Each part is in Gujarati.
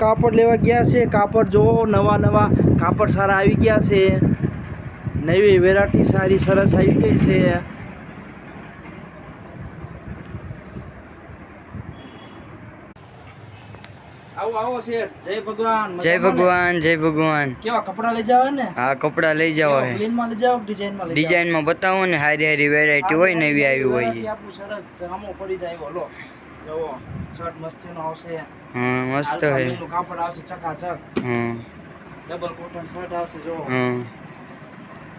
કાપડ લેવા ગયા છે. કાપડ જો નવા નવા કાપડ સારા આવી ગયા છે. નવી વેરાયટી સારી સરસ આવી ગઈ છે. આવો આવો શેઠ. જય ભગવાન. જય ભગવાન. જય ભગવાન. કેવા કપડા લઈ જાવ ને? હા, કપડા લઈ જાવ હે. પ્લેન માં લઈ જાવ કે ડિઝાઇન માં લઈ જાવ? ડિઝાઇન માં બતાવો ને. હારી હારી વેરાયટી હોય ને એવી આવી હોય. આપણું સરસ જામો પડી જાય. લો જો શર્ટ મસ્તીનો આવશે. હા, મસ્ત હે. નું કાપડ આવશે ચકાચક. હા, ડબલ કોટન શર્ટ આવશે જો. હા,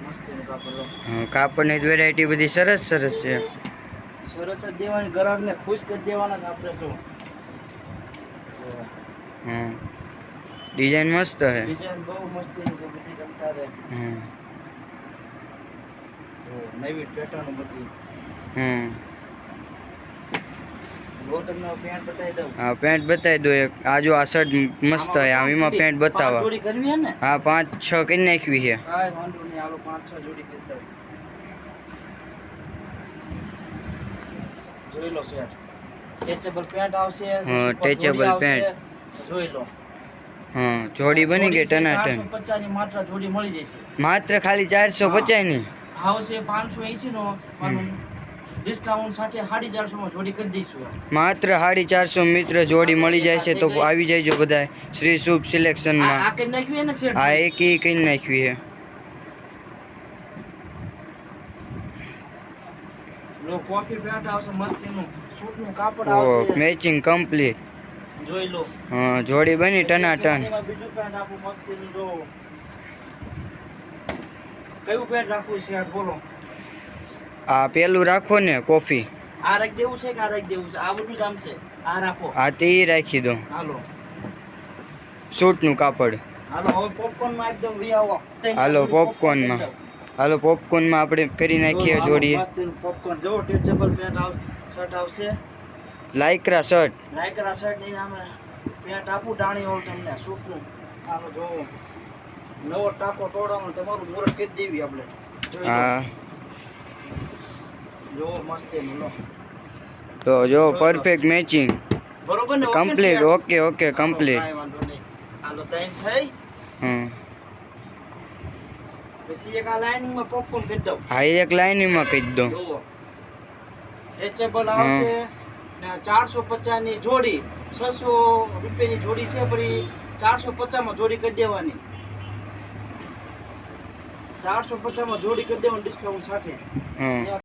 મસ્તીનું કાપડ લો. હા, કાપડની વેરાયટી બધી સરસ સરસ છે. સરસ જ દેવાની, ગ્રાહકને ખુશ કરી દેવાના છે આપણે જો. હા, ડિઝાઇન મસ્ત હે. ડિઝાઇન બહુ મસ્તીની છે બધી રમતા રહે. હા, નવી પેટર્ન બધી. હા, લો તમને પેન્ટ બતાવી દઉં. હા, પેન્ટ બતાવી દો એક. આ જો આ શર્ટ મસ્ત હે. આમ એમાં પેન્ટ બતાવો. જોડી કરવી હે ને? હા, 5-6 કરી નાખવી છે. કાંઈ વાંધો નહીં, આલો 5-6 જોડી કરી દઉં. જોઈ લો શર્ટ. ટેચેબલ પેન્ટ આવશે. હા, ટેચેબલ પેન્ટ. જોઈ લો. હા, જોડી બની ગઈ ટનાટન. 450 ની માત્ર જોડી મળી જશે. માત્ર ખાલી 450 ની. ભાવ છે 580 નો, પણ ડિસ્કાઉન્ટ સાથે 450 માં જોડી કરી દઈશું. માત્ર 450 મિત્ર જોડી મળી જાય છે. તો આવી જાયજો બધાય શ્રી શુભ સિલેક્શન માં. આ કઈ નાખવી હે ને શર્ટ? આ એક ઈ કઈ નાખવી છે. લો કોફી પેન્ટ આવશે મસ્તીનું. સૂટ નું કાપડ આવશે. Matching complete. જોઈ લો. હા, જોડી બની ટનાટન. બીજું પેન્ટ આપું મસ્તીનું જો. કયું પેન્ટ રાખવું છે યાર બોલો? આ પેલું રાખો ને કોફી. આ રાખ દેવું છે કે આ રાખ દેવું છે? આ બધું જ આમ છે. આ રાખો. હા, તે રાખી દો. હાલો સૂટ નું કાપડ. હાલો હવે પોપકોર્ન માં એકદમ વી આવો. હાલો પોપકોર્ન માં. હાલો પોપકોર્ન માં આપણે કરી નાખીએ જોડીએ. પોપકોર્ન જો ટેચેબલ પેન્ટ શર્ટ આવશે. લાઇક્રા શર્ટ. લાઇક્રા શર્ટ ની નામે પેન્ટ આપું ડાણી હોલ તમને સૂટ નું. હાલો જો નવો ટાકો તોડવાનો તમારું મુરત કરી દેવી આપણે. હા, જો મસ્ત છે લો. તો જો પરફેક્ટ મેચિંગ. બરોબર ને? કમ્પ્લીટ. Okay okay complete. કાંઈ વાંધો નહીં. હાલો તૈન થઈ. હા, પછી એક આ લાઈનિંગ માં પોપકોર્ન કરી દઉં. હા, એક લાઈનિંગ માં કહી દો. જુઓ ટેચેબલ આવશે ને 450 ની જોડી. 600 રૂપિયાની જોડી છે પણ 450 માં જોડી કરી દેવાની. 450 માં જોડી કરી દેવાની ડિસ્કાઉન્ટ સાથે. હા.